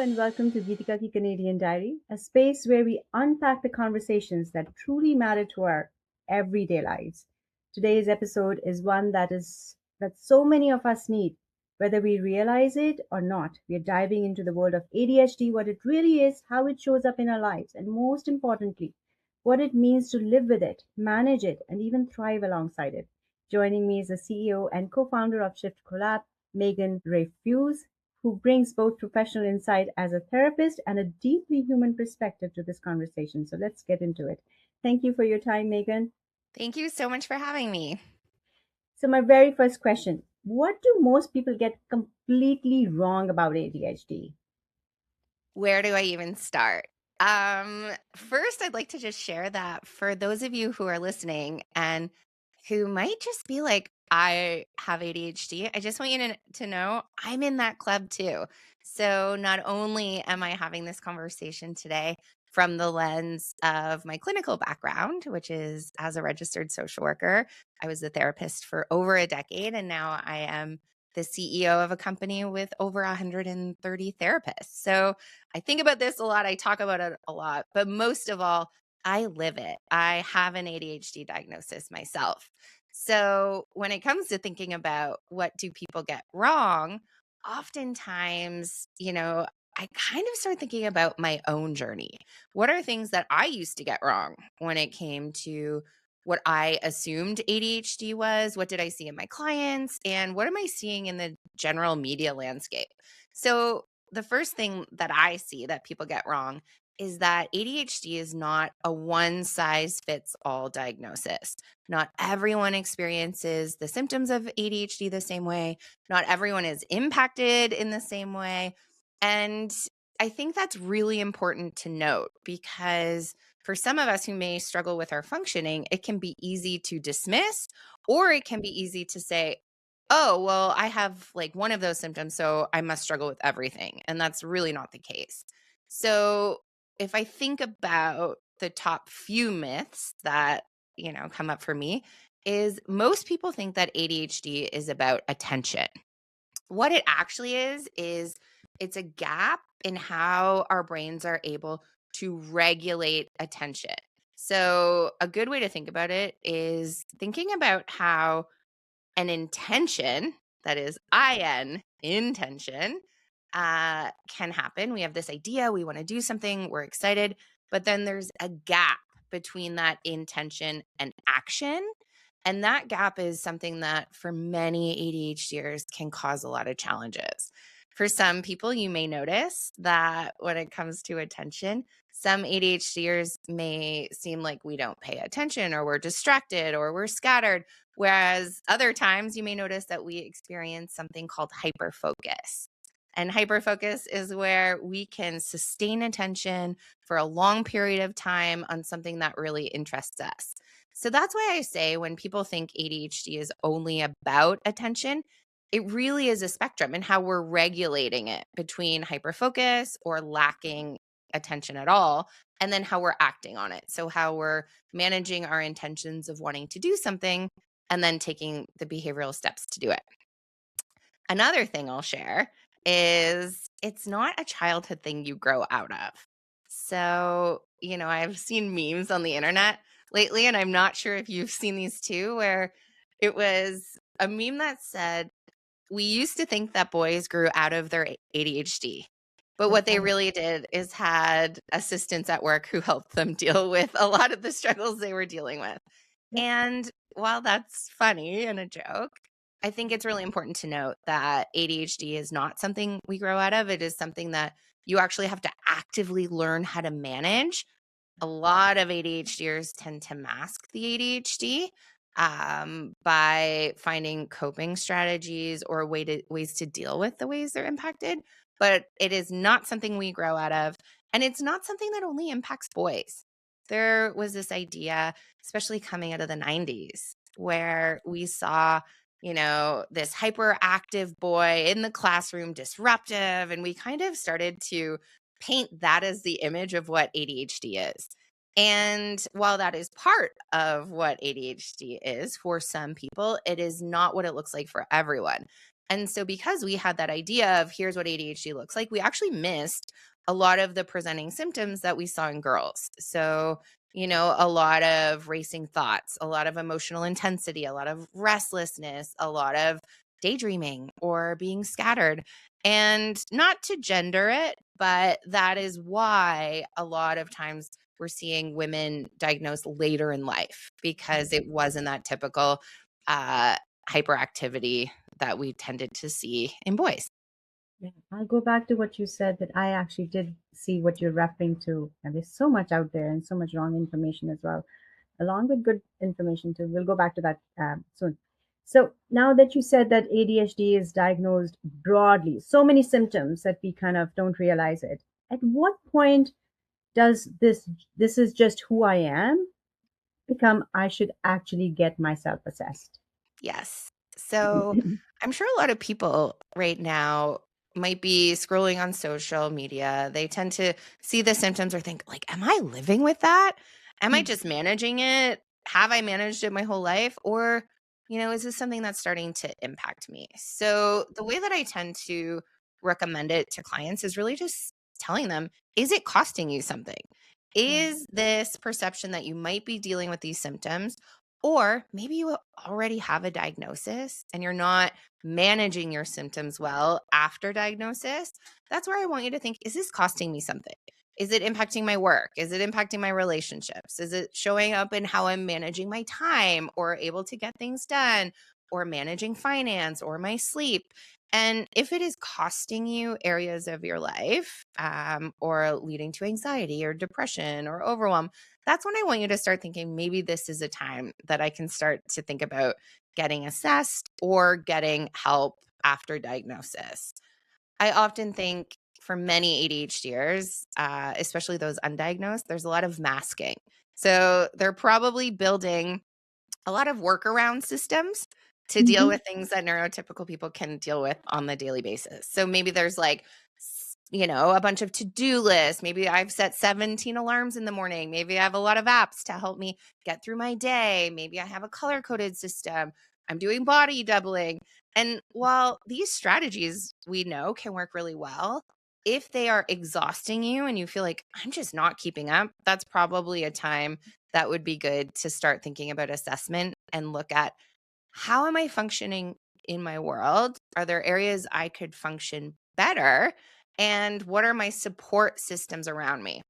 and welcome to Geetika Ki Canadian Diary, a space where we unpack the conversations that truly matter to our everyday lives. Today's episode is one that so many of us need, whether we realize it or not. We are diving into the world of ADHD, what it really is, how it shows up in our lives, and most importantly, what it means to live with it, manage it, and even thrive alongside it. Joining me is the CEO and co-founder of Shift Collab, Megan Rafuse, who brings both professional insight as a therapist and a deeply human perspective to this conversation. So let's get into it. Thank you for your time, Megan. Thank you so much for having me. So, my very first question: what do most people get completely wrong about ADHD? Where do I even start? First, I'd like to just share that for those of you who are listening and who might just be like, I have ADHD, I just want you to know I'm in that club too. So, not only am I having this conversation today from the lens of my clinical background, which is as a registered social worker, I was a therapist for over a decade, and now I am the CEO of a company with over 130 therapists. So, I think about this a lot. I talk about it a lot, but most of all, I live it. I have an ADHD diagnosis myself. So when it comes to thinking about what do people get wrong, oftentimes, I kind of start thinking about my own journey. What are things that I used to get wrong when it came to what I assumed ADHD was? What did I see in my clients? And what am I seeing in the general media landscape? So the first thing that I see that people get wrong is that ADHD is not a one size fits all diagnosis. Not everyone experiences the symptoms of ADHD the same way. Not everyone is impacted in the same way. And I think that's really important to note because for some of us who may struggle with our functioning, it can be easy to dismiss, or it can be easy to say, oh, well, I have like one of those symptoms, so I must struggle with everything. And that's really not the case. So if I think about the top few myths that, come up for me, is most people think that ADHD is about attention. What it actually is it's a gap in how our brains are able to regulate attention. So a good way to think about it is thinking about how an intention, that is intention, can happen. We have this idea, we want to do something, we're excited, but then there's a gap between that intention and action. And that gap is something that for many ADHDers can cause a lot of challenges. For some people, you may notice that when it comes to attention, some ADHDers may seem like we don't pay attention or we're distracted or we're scattered. Whereas other times you may notice that we experience something called hyperfocus. And hyperfocus is where we can sustain attention for a long period of time on something that really interests us. So that's why I say when people think ADHD is only about attention, it really is a spectrum and how we're regulating it between hyperfocus or lacking attention at all, and then how we're acting on it. So how we're managing our intentions of wanting to do something and then taking the behavioral steps to do it. Another thing I'll share is it's not a childhood thing you grow out of. So, I've seen memes on the internet lately, and I'm not sure if you've seen these too, where it was a meme that said, we used to think that boys grew out of their ADHD. But what they really did is had assistants at work who helped them deal with a lot of the struggles they were dealing with. And while that's funny and a joke, I think it's really important to note that ADHD is not something we grow out of. It is something that you actually have to actively learn how to manage. A lot of ADHDers tend to mask the ADHD by finding coping strategies or ways to deal with the ways they're impacted. But it is not something we grow out of. And it's not something that only impacts boys. There was this idea, especially coming out of the 90s, where we saw, this hyperactive boy in the classroom, disruptive, and we kind of started to paint that as the image of what ADHD is. And while that is part of what ADHD is for some people, it is not what it looks like for everyone. And so because we had that idea of here's what ADHD looks like, we actually missed a lot of the presenting symptoms that we saw in girls. So, a lot of racing thoughts, a lot of emotional intensity, a lot of restlessness, a lot of daydreaming or being scattered. And not to gender it, but that is why a lot of times we're seeing women diagnosed later in life because it wasn't that typical hyperactivity that we tended to see in boys. Yeah, I'll go back to what you said that I actually did see what you're referring to. And there's so much out there and so much wrong information as well, along with good information too. We'll go back to that soon. So now that you said that ADHD is diagnosed broadly, so many symptoms that we kind of don't realize it. At what point does this is just who I am become I should actually get myself assessed? Yes. So I'm sure a lot of people right now might be scrolling on social media. They tend to see the symptoms or think, like, am I living with that? Am I just managing it? Have I managed it my whole life? Or, is this something that's starting to impact me? So the way that I tend to recommend it to clients is really just telling them, is it costing you something? Yeah. Is this perception that you might be dealing with these symptoms? Or maybe you already have a diagnosis and you're not managing your symptoms well after diagnosis. That's where I want you to think, is this costing me something? Is it impacting my work? Is it impacting my relationships? Is it showing up in how I'm managing my time or able to get things done or managing finance or my sleep? And if it is costing you areas of your life or leading to anxiety or depression or overwhelm, that's when I want you to start thinking maybe this is a time that I can start to think about getting assessed or getting help after diagnosis. I often think for many ADHDers, especially those undiagnosed, there's a lot of masking. So they're probably building a lot of workaround systems to deal Mhm. with things that neurotypical people can deal with on the daily basis. So maybe there's like, a bunch of to-do lists. Maybe I've set 17 alarms in the morning. Maybe I have a lot of apps to help me get through my day. Maybe I have a color-coded system. I'm doing body doubling. And while these strategies we know can work really well, if they are exhausting you and you feel like I'm just not keeping up, that's probably a time that would be good to start thinking about assessment and look at how am I functioning in my world? Are there areas I could function better? And what are my support systems around me?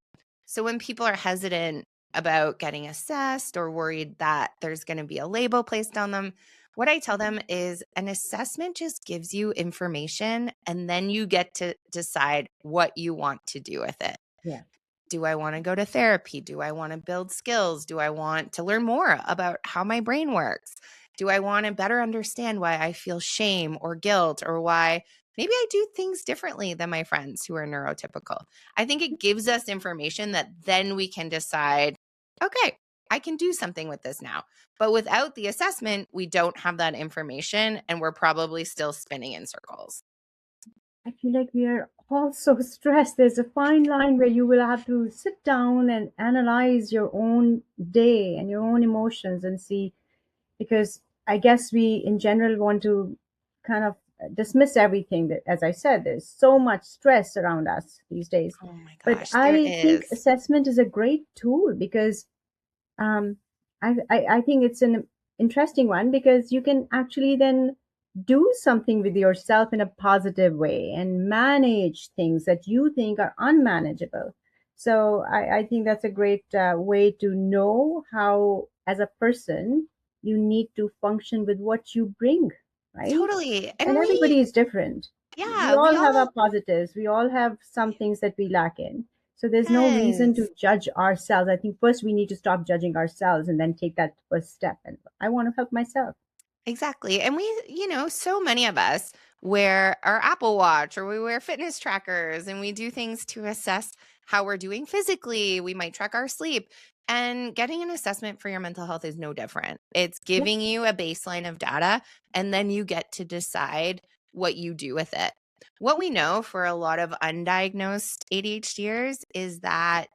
So when people are hesitant about getting assessed or worried that there's going to be a label placed on them, what I tell them is an assessment just gives you information and then you get to decide what you want to do with it. Yeah. Do I want to go to therapy? Do I want to build skills? Do I want to learn more about how my brain works? Do I want to better understand why I feel shame or guilt or why maybe I do things differently than my friends who are neurotypical? I think it gives us information that then we can decide, okay, I can do something with this now. But without the assessment, we don't have that information and we're probably still spinning in circles. I feel like we are all so stressed. There's a fine line where you will have to sit down and analyze your own day and your own emotions and see, because I guess we in general want to kind of dismiss everything that, as I said, there's so much stress around us these days. Oh my But gosh, there I think is. assessment is a great tool because um, I think it's an interesting one because you can actually then do something with yourself in a positive way and manage things that you think are unmanageable. So I think that's a great way to know how, as a person, you need to function with what you bring, right? Totally. And And everybody is different. We yeah, we all have our all, positives. We all have some things that we lack in. So there's no reason to yes. judge ourselves. I think first we need to stop judging ourselves and then take that first step. And I want to help myself. Exactly. And we, so many of us wear our Apple Watch or we wear fitness trackers and we do things to assess how we're doing physically. We might track our sleep. And getting an assessment for your mental health is no different. It's Yep. giving you a baseline of data and then you get to decide what you do with it. What we know for a lot of undiagnosed ADHDers is that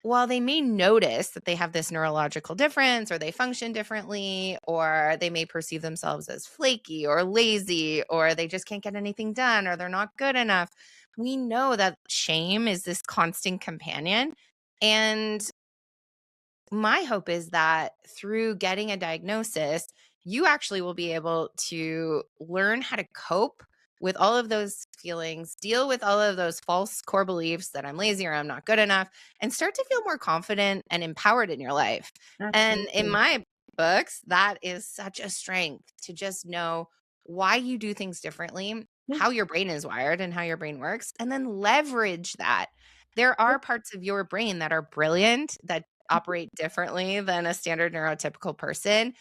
while they may notice that they have this neurological difference or they function differently, or they may perceive themselves as flaky or lazy, or they just can't get anything done, or they're not good enough, we know that shame is this constant companion. And my hope is that through getting a diagnosis, you actually will be able to learn how to cope with all of those feelings, deal with all of those false core beliefs that I'm lazy or I'm not good enough, and start to feel more confident and empowered in your life. And in Absolutely. my books, that is such a strength to just know why you do things differently, Yeah. how your brain is wired and how your brain works, and then leverage that. There Yeah. are parts of your brain that are brilliant, that operate differently than a standard neurotypical person.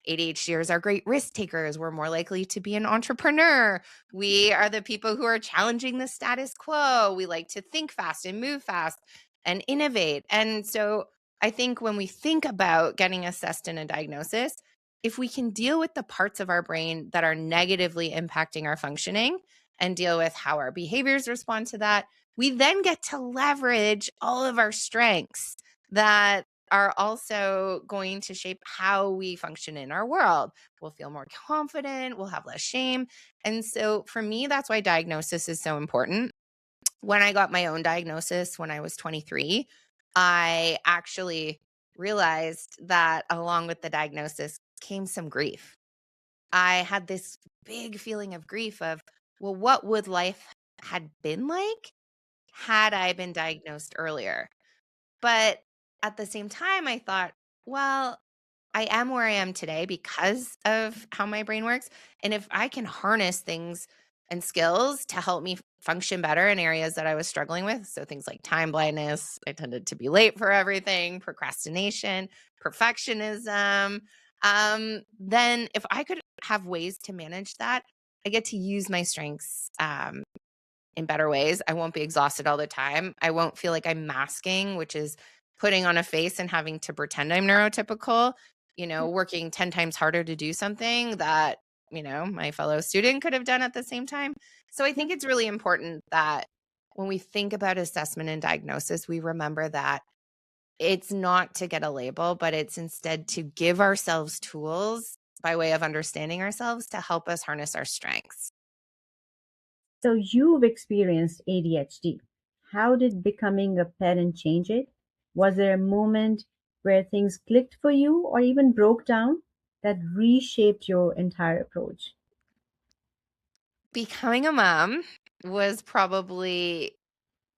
ADHDers are great risk takers. We're more likely to be an entrepreneur. We are the people who are challenging the status quo. We like to think fast and move fast and innovate. And so I think when we think about getting assessed in a diagnosis, if we can deal with the parts of our brain that are negatively impacting our functioning and deal with how our behaviors respond to that, we then get to leverage all of our strengths that are also going to shape how we function in our world. We'll feel more confident, we'll have less shame. And so for me, that's why diagnosis is so important. When I got my own diagnosis when I was 23, I actually realized that along with the diagnosis came some grief. I had this big feeling of grief of, well, what would life had been like had I been diagnosed earlier? But at the same time, I thought, well, I am where I am today because of how my brain works. And if I can harness things and skills to help me function better in areas that I was struggling with, so things like time blindness, I tended to be late for everything, procrastination, perfectionism, then if I could have ways to manage that, I get to use my strengths in better ways. I won't be exhausted all the time. I won't feel like I'm masking, which is putting on a face and having to pretend I'm neurotypical, working 10 times harder to do something that, my fellow student could have done at the same time. So I Yeah. think it's really important that when we think about assessment and diagnosis, we remember that it's not to get a label, but it's instead to give ourselves tools by way of understanding ourselves to help us harness our strengths. So you've experienced ADHD. How did becoming a parent change it? Was there a moment where things clicked for you or even broke down that reshaped your entire approach? Becoming a mom was probably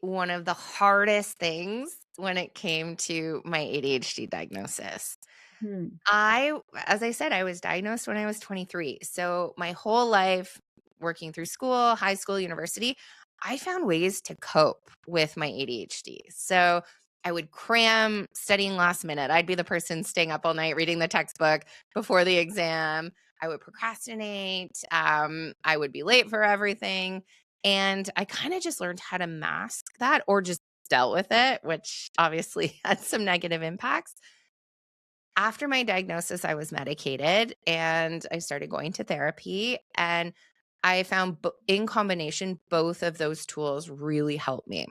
one of the hardest things when it came to my ADHD diagnosis. Hmm. As I said, I was diagnosed when I was 23. So my whole life, working through school, high school, university, I found ways to cope with my ADHD. So I would cram studying last minute. I'd be the person staying up all night reading the textbook before the exam. I would procrastinate. I would be late for everything. And I kind of just learned how to mask that or just dealt with it, which obviously had some negative impacts. After my diagnosis, I was medicated and I started going to therapy. And I found in combination, both of those tools really helped me.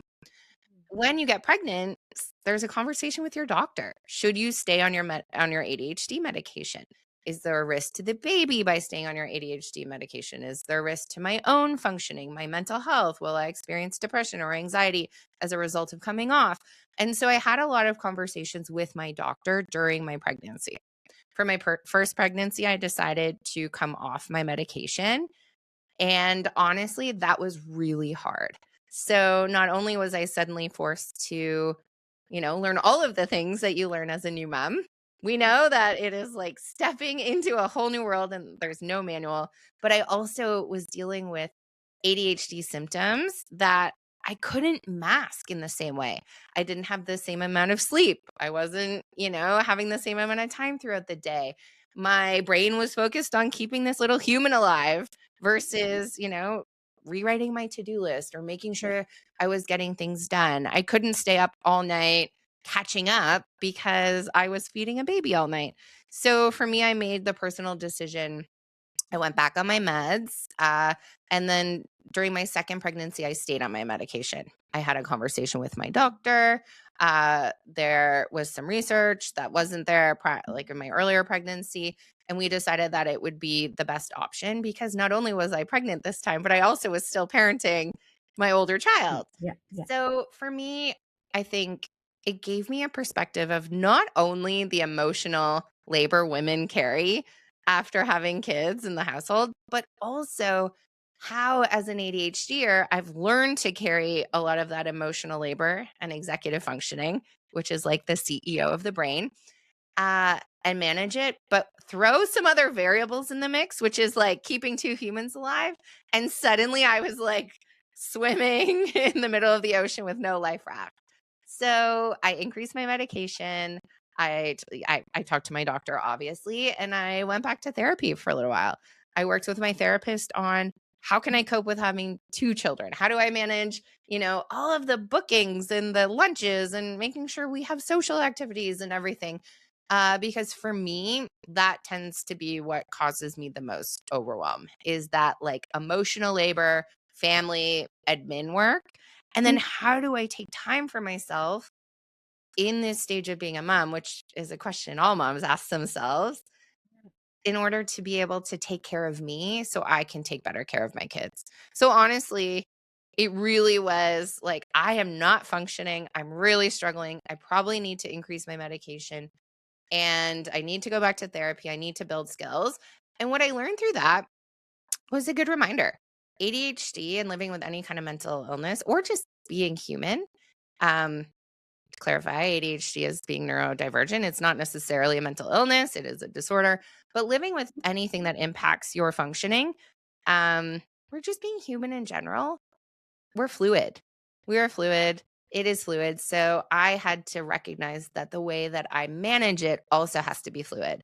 When you get pregnant, there's a conversation with your doctor. Should you stay on your ADHD medication? Is there a risk to the baby by staying on your ADHD medication? Is there a risk to my own functioning, my mental health? Will I experience depression or anxiety as a result of coming off? And so I had a lot of conversations with my doctor during my pregnancy. For my first pregnancy, I decided to come off my medication, and honestly, that was really hard. So not only was I suddenly forced to, learn all of the things that you learn as a new mom. We know that it is like stepping into a whole new world and there's no manual, but I also was dealing with ADHD symptoms that I couldn't mask in the same way. I didn't have the same amount of sleep. I wasn't, having the same amount of time throughout the day. My brain was focused on keeping this little human alive versus, rewriting my to-do list or making Yeah. sure I was getting things done. I couldn't stay up all night catching up because I was feeding a baby all night. So for me, I made the personal decision. I went back on my meds. And then during my second pregnancy, I stayed on my medication. I had a conversation with my doctor. There was some research that wasn't there, like in my earlier pregnancy. And we decided that it would be the best option because not only was I pregnant this time, but I also was still parenting my older child. Yeah, yeah. So for me, I think it gave me a perspective of not only the emotional labor women carry after having kids in the household, but also how, as an ADHDer, I've learned to carry a lot of that emotional labor and executive functioning, which is like the CEO of the brain, and manage it, but throw some other variables in the mix, which is like keeping two humans alive. And suddenly I was like swimming in the middle of the ocean with no life raft. So I increased my medication. I talked to my doctor, obviously, and I went back to therapy for a little while. I worked with my therapist on how can I cope with having two children? How do I manage, all of the bookings and the lunches and making sure we have social activities and everything? Because for me, that tends to be what causes me the most overwhelm is that like emotional labor, family, admin work. And then how do I take time for myself in this stage of being a mom, which is a question all moms ask themselves, in order to be able to take care of me so I can take better care of my kids. So honestly, it really was like, I am not functioning. I'm really struggling. I probably need to increase my medication and I need to go back to therapy. I need to build skills. And what I learned through that was a good reminder. ADHD and living with any kind of mental illness or just being human. To clarify, ADHD is being neurodivergent. It's not necessarily a mental illness, it is a disorder. But living with anything that impacts your functioning, we're just being human in general. We're fluid. We are fluid. It is fluid. So I had to recognize that the way that I manage it also has to be fluid.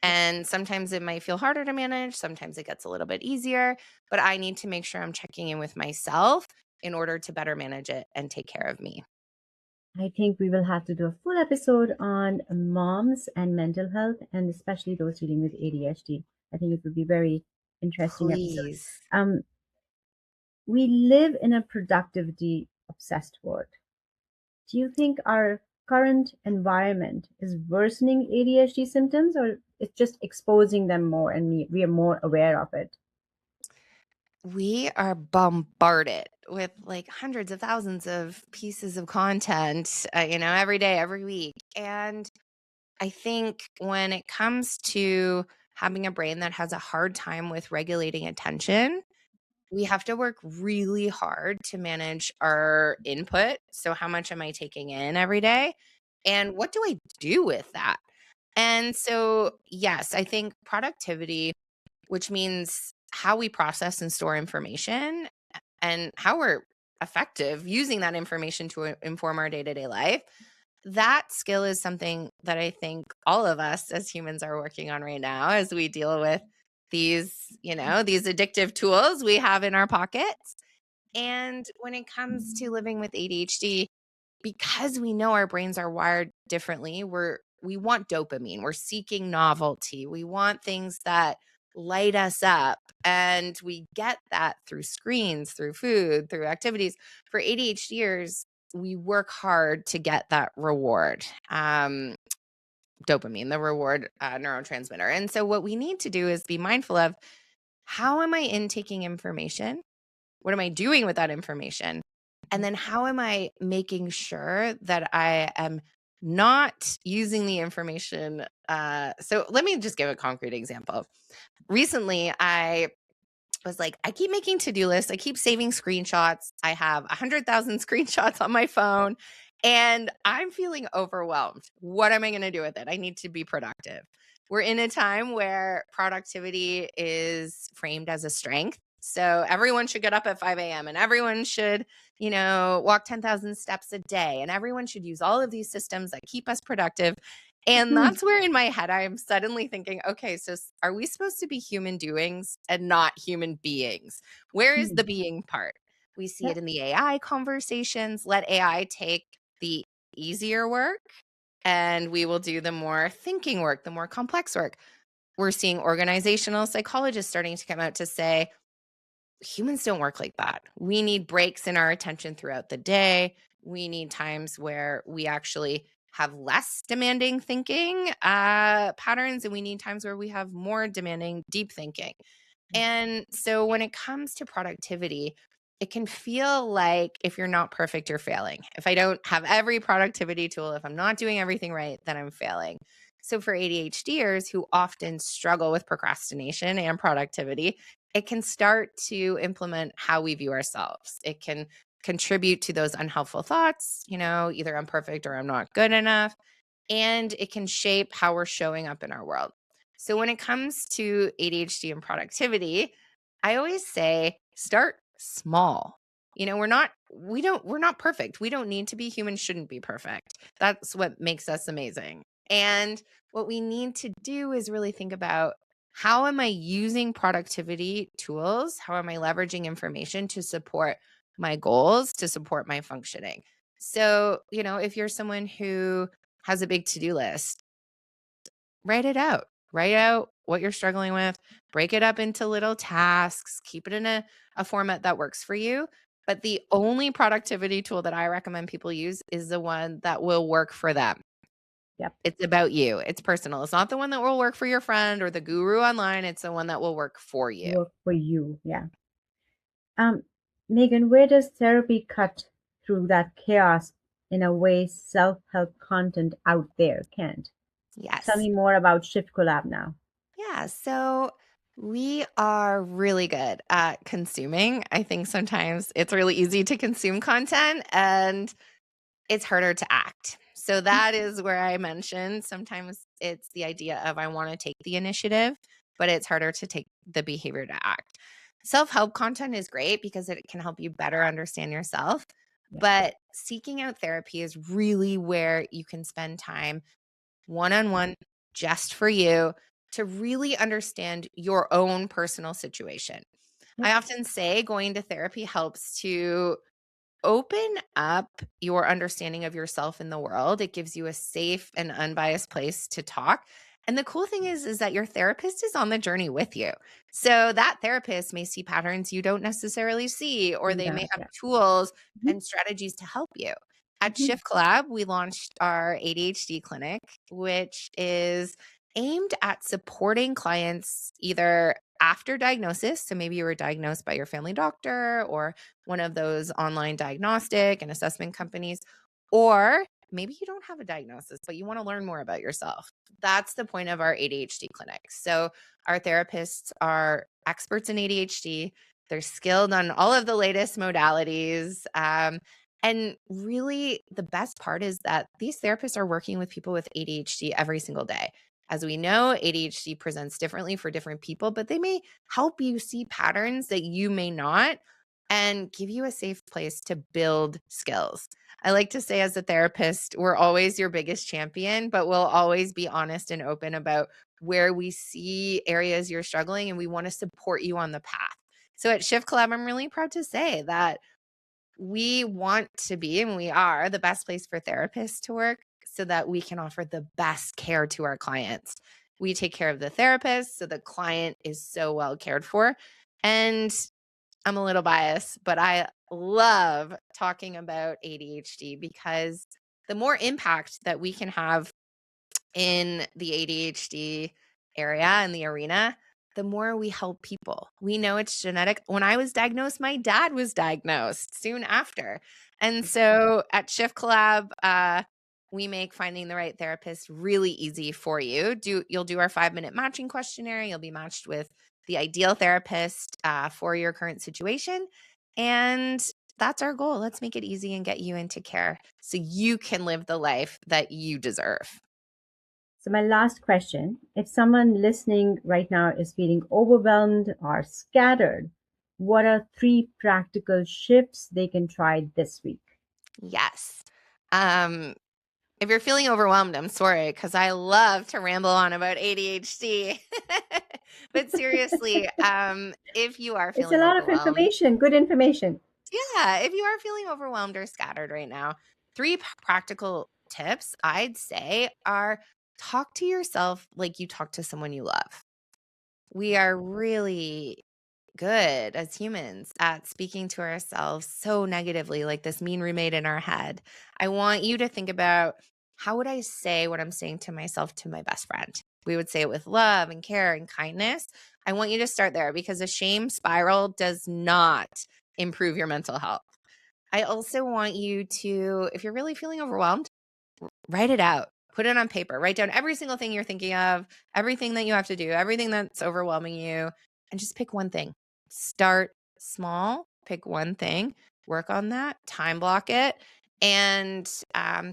And sometimes it might feel harder to manage. Sometimes it gets a little bit easier, but I need to make sure I'm checking in with myself in order to better manage it and take care of me. I think we will have to do a full episode on moms and mental health, and especially those dealing with ADHD. I think it would be very interesting episode. Please. Um, we live in a productivity obsessed world. Do you think our current environment is worsening ADHD symptoms, or it's just exposing them more and we are more aware of it? We are bombarded with like hundreds of thousands of pieces of content, every day, every week. And I think when it comes to having a brain that has a hard time with regulating attention, we have to work really hard to manage our input. So, how much am I taking in every day? And what do I do with that? And so, yes, I think productivity, which means how we process and store information and how we're effective using that information to inform our day to day life, that skill is something that I think all of us as humans are working on right now as we deal with these addictive tools we have in our pockets. And when it comes to living with ADHD, because we know our brains are wired differently, we want dopamine. We're seeking novelty. We want things that light us up. And we get that through screens, through food, through activities. For ADHDers, we work hard to get that reward. Dopamine, the reward neurotransmitter. And so what we need to do is be mindful of how am I intaking information? What am I doing with that information? And then how am I making sure that I am not using the information? So let me just give a concrete example. Recently, I was like, I keep making to-do lists. I keep saving screenshots. I have 100,000 screenshots on my phone and I'm feeling overwhelmed. What am I going to do with it? I need to be productive. We're in a time where productivity is framed as a strength. So everyone should get up at 5 a.m. and everyone should, walk 10,000 steps a day. And everyone should use all of these systems that keep us productive. And that's where in my head, I'm suddenly thinking, okay, so are we supposed to be human doings and not human beings? Where is the being part? We see Yeah. it in the AI conversations. Let AI take the easier work and we will do the more thinking work, the more complex work. We're seeing organizational psychologists starting to come out to say, humans don't work like that. We need breaks in our attention throughout the day. We need times where we actually have less demanding thinking patterns, and we need times where we have more demanding deep thinking. And so when it comes to productivity, it can feel like if you're not perfect, you're failing. If I don't have every productivity tool, if I'm not doing everything right, then I'm failing. So for ADHDers who often struggle with procrastination and productivity, it can start to implement how we view ourselves. It can contribute to those unhelpful thoughts, either I'm perfect or I'm not good enough. And it can shape how we're showing up in our world. So when it comes to ADHD and productivity, I always say start small. We're not perfect. We don't need to be. Humans shouldn't be perfect. That's what makes us amazing. And what we need to do is really think about, how am I using productivity tools? How am I leveraging information to support my goals, to support my functioning? So, if you're someone who has a big to-do list, write it out. Write out what you're struggling with, break it up into little tasks, keep it in a format that works for you. But the only productivity tool that I recommend people use is the one that will work for them. Yep. It's about you. It's personal. It's not the one that will work for your friend or the guru online. It's the one that will work for you. Work for you. Yeah. Megan, where does therapy cut through that chaos in a way self-help content out there can't? Tell Yes. me more about Shift Collab now. Yeah. So we are really good at consuming. I think sometimes it's really easy to consume content and it's harder to act. So that is where I mentioned sometimes it's the idea of, I want to take the initiative, but it's harder to take the behavior to act. Self-help content is great because it can help you better understand yourself, Yeah. but seeking out therapy is really where you can spend time one-on-one just for you to really understand your own personal situation. Yep. I often say going to therapy helps to open up your understanding of yourself in the world. It gives you a safe and unbiased place to talk. And the cool thing is that your therapist is on the journey with you. So that therapist may see patterns you don't necessarily see, or See they may that. have Yeah. tools Mhm. and strategies to help you. At Mhm. Shift Collab, we launched our ADHD clinic, which is aimed at supporting clients either after diagnosis. So maybe you were diagnosed by your family doctor or one of those online diagnostic and assessment companies, or maybe you don't have a diagnosis, but you want to learn more about yourself. That's the point of our ADHD clinic. So our therapists are experts in ADHD. They're skilled on all of the latest modalities. And really, the best part is that these therapists are working with people with ADHD every single day. As we know, ADHD presents differently for different people, but they may help you see patterns that you may not and give you a safe place to build skills. I like to say, as a therapist, we're always your biggest champion, but we'll always be honest and open about where we see areas you're struggling, and we want to support you on the path. So at Shift Collab, I'm really proud to say that we want to be, and we are, the best place for therapists to work so that we can offer the best care to our clients. We take care of the therapist, so the client is so well cared for. And I'm a little biased, but I love talking about ADHD because the more impact that we can have in the ADHD area and the arena, the more we help people. We know it's genetic. When I was diagnosed, my dad was diagnosed soon after. And so at Shift Collab, we make finding the right therapist really easy for you. You'll do our 5-minute matching questionnaire. You'll be matched with the ideal therapist for your current situation. And that's our goal. Let's make it easy and get you into care so you can live the life that you deserve. So, my last question, if someone listening right now is feeling overwhelmed or scattered, what are 3 practical shifts they can try this week? Yes. Um, if you're feeling overwhelmed, I'm sorry, because I love to ramble on about ADHD. But seriously, if you are It's a feeling lot of overwhelmed, information, good information. yeah, if you are feeling overwhelmed or scattered right now, practical tips I'd say are: talk to yourself like you talk to someone you love. We are really good as humans at speaking to ourselves so negatively, like this mean roommate in our head. I want you to think about, how would I say what I'm saying to myself to my best friend? We would say it with love and care and kindness. I want you to start there, because a shame spiral does not improve your mental health. I also want you to, if you're really feeling overwhelmed, write it out. Put it on paper. Write down every single thing you're thinking of, everything that you have to do, everything that's overwhelming you, and just pick one thing. Start small, pick one thing, work on that, time block it, and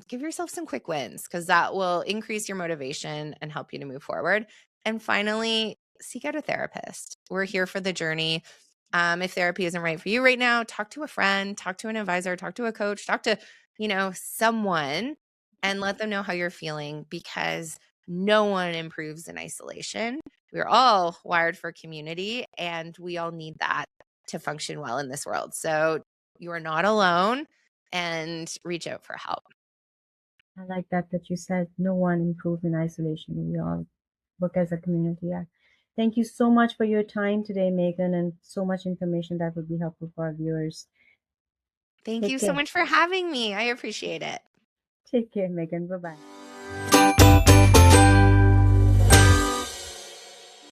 give yourself some quick wins, because that will increase your motivation and help you to move forward. And finally, seek out a therapist. We're here for the journey. If therapy isn't right for you right now, talk to a friend, talk to an advisor, talk to a coach, talk to, someone, and let them know how you're feeling, because no one improves in isolation. We're all wired for community, and we all need that to function well in this world. So you are not alone, and reach out for help. I like that you said no one improves in isolation. We all work as a community. Yeah. Thank you so much for your time today, Megan, and so much information that would be helpful for our viewers. Thank Take you so care. much for having me. I appreciate it. Take care, Megan. Bye bye.